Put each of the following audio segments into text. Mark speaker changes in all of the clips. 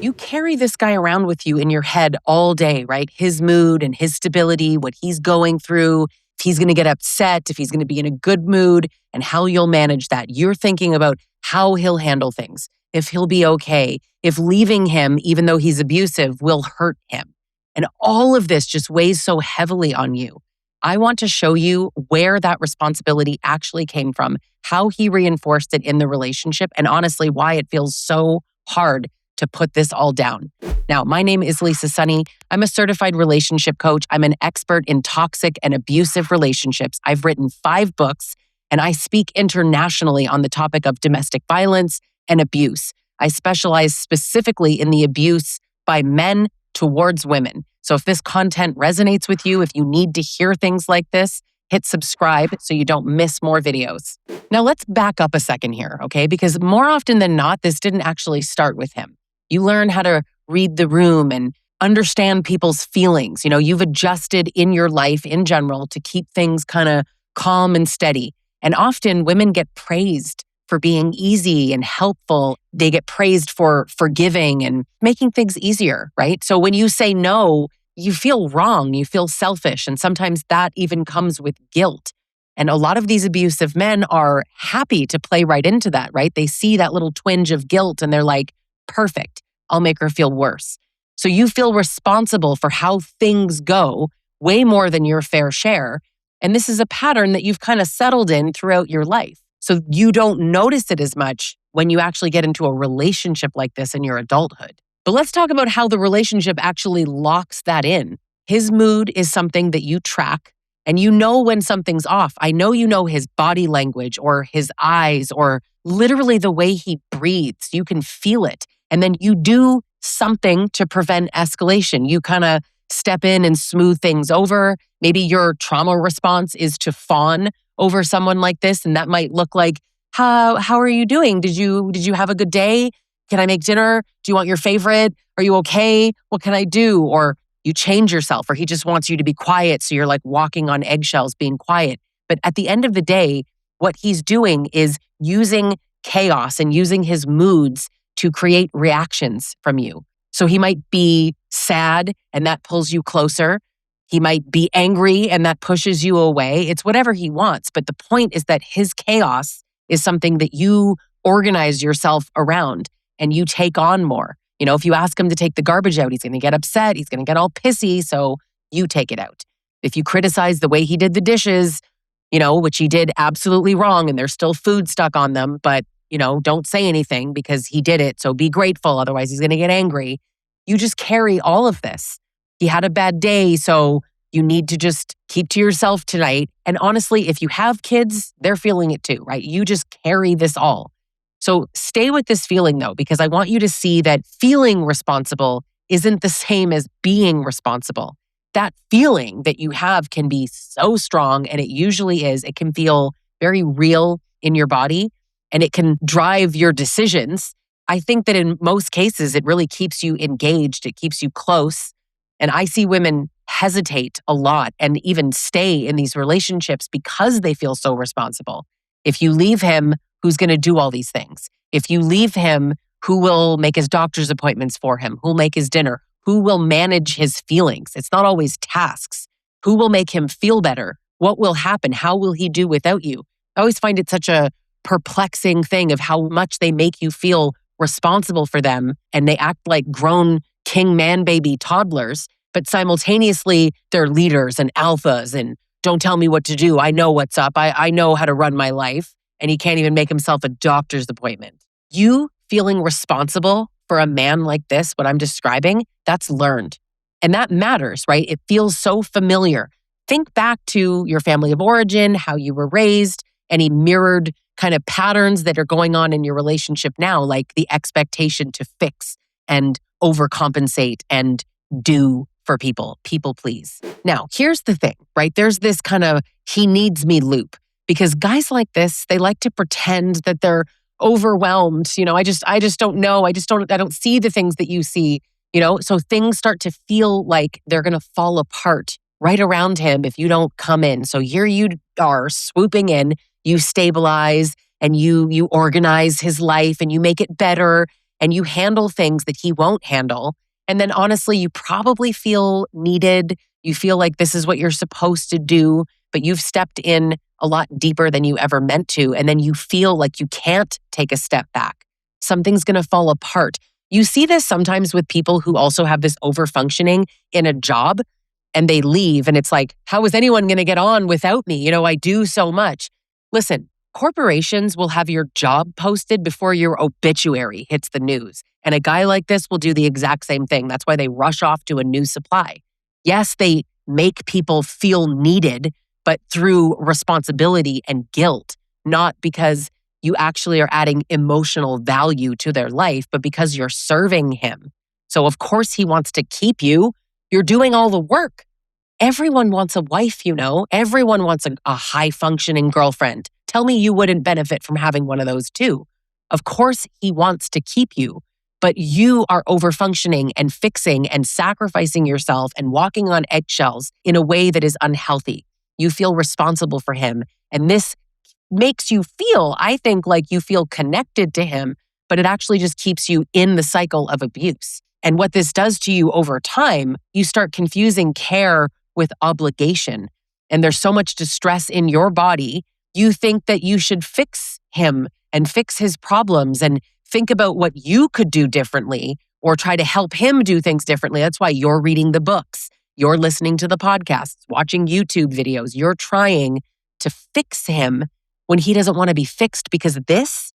Speaker 1: You carry this guy around with you in your head all day, right? His mood and his stability, what he's going through, if he's going to get upset, if he's going to be in a good mood, and how you'll manage that. You're thinking about how he'll handle things, if he'll be okay, if leaving him, even though he's abusive, will hurt him. And all of this just weighs so heavily on you. I want to show you where that responsibility actually came from, how he reinforced it in the relationship, and honestly, why it feels so hard to put this all down. Now, my name is Lisa Sonni. I'm a certified relationship coach. I'm an expert in toxic and abusive relationships. I've written 5 books, and I speak internationally on the topic of domestic violence and abuse. I specialize specifically in the abuse by men towards women. So if this content resonates with you, if you need to hear things like this, hit subscribe so you don't miss more videos. Now let's back up a second here, okay? Because more often than not, this didn't actually start with him. You learn how to read the room and understand people's feelings. You've adjusted in your life in general to keep things kind of calm and steady. And often women get praised for being easy and helpful. They get praised for forgiving and making things easier, right? So when you say no, you feel wrong, you feel selfish, and sometimes that even comes with guilt. And a lot of these abusive men are happy to play right into that, right? They see that little twinge of guilt and they're like, perfect, I'll make her feel worse. So you feel responsible for how things go way more than your fair share. And this is a pattern that you've kind of settled in throughout your life. So you don't notice it as much when you actually get into a relationship like this in your adulthood. But let's talk about how the relationship actually locks that in. His mood is something that you track, and you know when something's off. I know you know his body language or his eyes or literally the way he breathes. You can feel it. And then you do something to prevent escalation. You kind of step in and smooth things over. Maybe your trauma response is to fawn over someone like this. And that might look like, how are you doing? Did you have a good day? Can I make dinner? Do you want your favorite? Are you okay? What can I do? Or you change yourself, or he just wants you to be quiet. So you're like walking on eggshells, being quiet. But at the end of the day, what he's doing is using chaos and using his moods to create reactions from you. So he might be sad and that pulls you closer. He might be angry and that pushes you away. It's whatever he wants. But the point is that his chaos is something that you organize yourself around and you take on more. If you ask him to take the garbage out, he's going to get upset. He's going to get all pissy. So you take it out. If you criticize the way he did the dishes, which he did absolutely wrong and there's still food stuck on them, but don't say anything because he did it. So be grateful. Otherwise, he's going to get angry. You just carry all of this. He had a bad day, so you need to just keep to yourself tonight. And honestly, if you have kids, they're feeling it too, right? You just carry this all. So stay with this feeling though, because I want you to see that feeling responsible isn't the same as being responsible. That feeling that you have can be so strong, and it usually is. It can feel very real in your body, and it can drive your decisions. I think that in most cases, it really keeps you engaged. It keeps you close. And I see women hesitate a lot and even stay in these relationships because they feel so responsible. If you leave him, who's going to do all these things? If you leave him, who will make his doctor's appointments for him? Who'll make his dinner? Who will manage his feelings? It's not always tasks. Who will make him feel better? What will happen? How will he do without you? I always find it such a perplexing thing of how much they make you feel responsible for them, and they act like grown king man baby toddlers, but simultaneously they're leaders and alphas and don't tell me what to do. I know what's up. I know how to run my life. And he can't even make himself a doctor's appointment. You feeling responsible for a man like this, what I'm describing, that's learned. And that matters, right? It feels so familiar. Think back to your family of origin, how you were raised, any mirrored kind of patterns that are going on in your relationship now, like the expectation to fix and overcompensate and do for people please. Now, here's the thing, right? There's this kind of he needs me loop, because guys like this, they like to pretend that they're overwhelmed. I just don't know. I don't see the things that you see, so things start to feel like they're going to fall apart right around him if you don't come in. So here you are swooping in, you stabilize and you organize his life and you make it better. and you handle things that he won't handle. And then honestly, you probably feel needed. You feel like this is what you're supposed to do, but you've stepped in a lot deeper than you ever meant to. And then you feel like you can't take a step back. Something's going to fall apart. You see this sometimes with people who also have this overfunctioning in a job and they leave and it's like, how is anyone going to get on without me? I do so much. Listen, corporations will have your job posted before your obituary hits the news. And a guy like this will do the exact same thing. That's why they rush off to a new supply. Yes, they make people feel needed, but through responsibility and guilt, not because you actually are adding emotional value to their life, but because you're serving him. So of course he wants to keep you. You're doing all the work. Everyone wants a wife, Everyone wants a high-functioning girlfriend. Tell me you wouldn't benefit from having one of those too. Of course he wants to keep you, but you are overfunctioning and fixing and sacrificing yourself and walking on eggshells in a way that is unhealthy. You feel responsible for him. And this makes you feel, I think, like you feel connected to him, but it actually just keeps you in the cycle of abuse. And what this does to you over time, you start confusing care with obligation. And there's so much distress in your body, you think that you should fix him and fix his problems and think about what you could do differently or try to help him do things differently. That's why you're reading the books, you're listening to the podcasts, watching YouTube videos. You're trying to fix him when he doesn't want to be fixed because this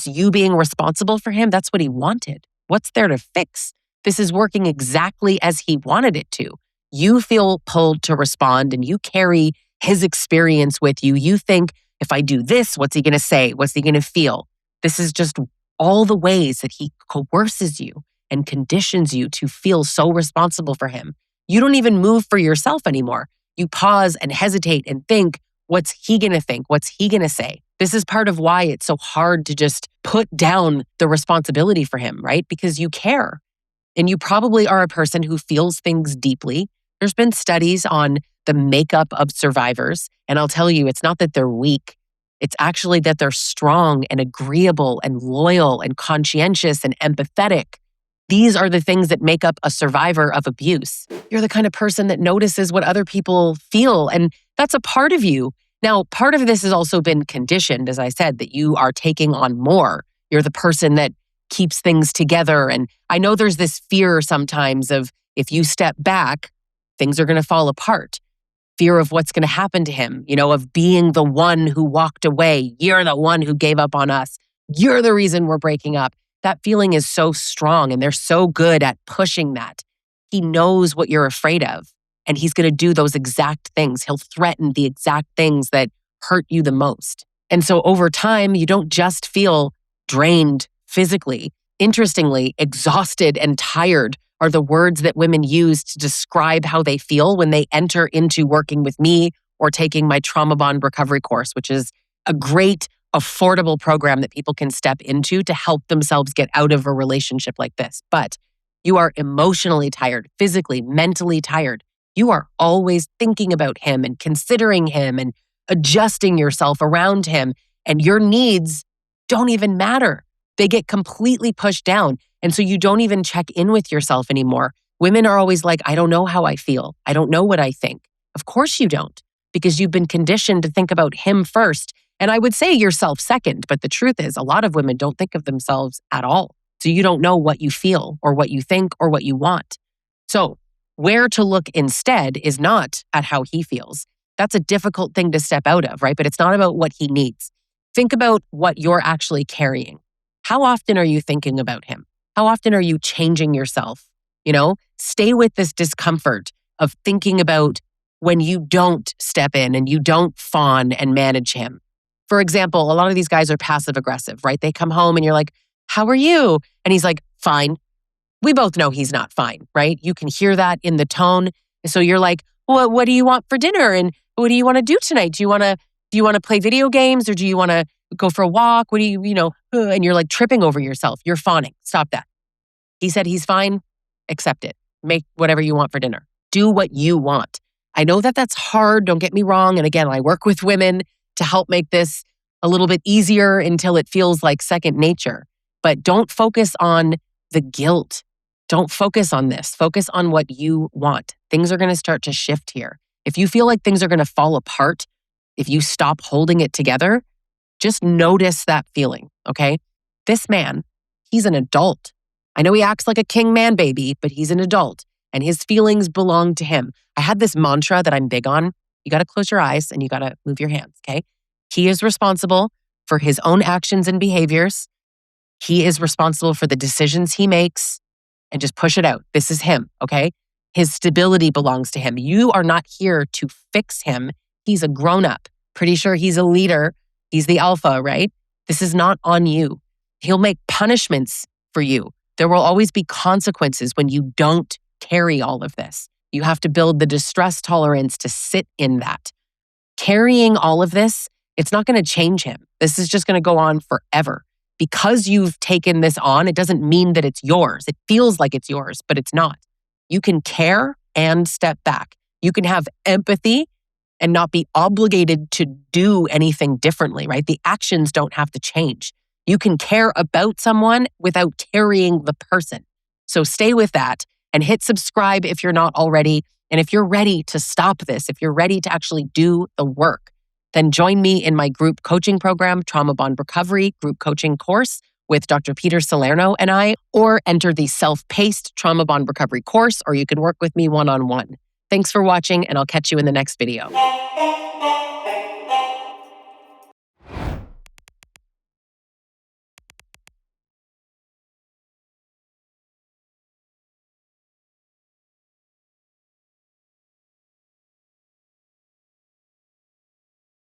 Speaker 1: you being responsible for him, that's what he wanted. What's there to fix? This is working exactly as he wanted it to. You feel pulled to respond and you carry his experience with you. You think, if I do this, what's he going to say? What's he going to feel? This is just all the ways that he coerces you and conditions you to feel so responsible for him. You don't even move for yourself anymore. You pause and hesitate and think, what's he going to think? What's he going to say? This is part of why it's so hard to just put down the responsibility for him, right? Because you care. And you probably are a person who feels things deeply. There's been studies on the makeup of survivors. And I'll tell you, it's not that they're weak. It's actually that they're strong and agreeable and loyal and conscientious and empathetic. These are the things that make up a survivor of abuse. You're the kind of person that notices what other people feel, and that's a part of you. Now, part of this has also been conditioned, as I said, that you are taking on more. You're the person that keeps things together. And I know there's this fear sometimes of if you step back, things are going to fall apart. Fear of what's going to happen to him, of being the one who walked away. You're the one who gave up on us. You're the reason we're breaking up. That feeling is so strong and they're so good at pushing that. He knows what you're afraid of and he's going to do those exact things. He'll threaten the exact things that hurt you the most. And so over time, you don't just feel drained physically. Interestingly, exhausted and tired are the words that women use to describe how they feel when they enter into working with me or taking my Trauma Bond recovery course, which is a great, affordable program that people can step into to help themselves get out of a relationship like this. But you are emotionally tired, physically, mentally tired. You are always thinking about him and considering him and adjusting yourself around him. And your needs don't even matter. They get completely pushed down. And so you don't even check in with yourself anymore. Women are always like, I don't know how I feel. I don't know what I think. Of course you don't, because you've been conditioned to think about him first. And I would say yourself second, but the truth is a lot of women don't think of themselves at all. So you don't know what you feel or what you think or what you want. So where to look instead is not at how he feels. That's a difficult thing to step out of, right? But it's not about what he needs. Think about what you're actually carrying. How often are you thinking about him? How often are you changing yourself? Stay with this discomfort of thinking about when you don't step in and you don't fawn and manage him. For example, a lot of these guys are passive aggressive, right? They come home and you're like, how are you? And he's like, fine. We both know he's not fine, right? You can hear that in the tone. So you're like, well, what do you want for dinner? And what do you want to do tonight? Do you want to play video games or do you want to go for a walk? What do and you're like tripping over yourself. You're fawning. Stop that. He said he's fine. Accept it. Make whatever you want for dinner. Do what you want. I know that that's hard. Don't get me wrong. And again, I work with women to help make this a little bit easier until it feels like second nature. But don't focus on the guilt. Don't focus on this. Focus on what you want. Things are going to start to shift here. If you feel like things are going to fall apart, if you stop holding it together, just notice that feeling, okay? This man, he's an adult. I know he acts like a king man baby, but he's an adult and his feelings belong to him. I had this mantra that I'm big on. You got to close your eyes and you got to move your hands, okay? He is responsible for his own actions and behaviors. He is responsible for the decisions he makes, and just push it out. This is him, okay? His stability belongs to him. You are not here to fix him. He's a grown-up. Pretty sure he's a leader. He's the alpha, right? This is not on you. He'll make punishments for you. There will always be consequences when you don't carry all of this. You have to build the distress tolerance to sit in that. Carrying all of this, it's not going to change him. This is just going to go on forever. Because you've taken this on, it doesn't mean that it's yours. It feels like it's yours, but it's not. You can care and step back. You can have empathy and not be obligated to do anything differently, right? The actions don't have to change. You can care about someone without carrying the person. So stay with that and hit subscribe if you're not already. And if you're ready to stop this, if you're ready to actually do the work, then join me in my group coaching program, Trauma Bond Recovery Group Coaching Course with Dr. Peter Salerno and I, or enter the self-paced Trauma Bond Recovery course, or you can work with me one-on-one. Thanks for watching, and I'll catch you in the next video.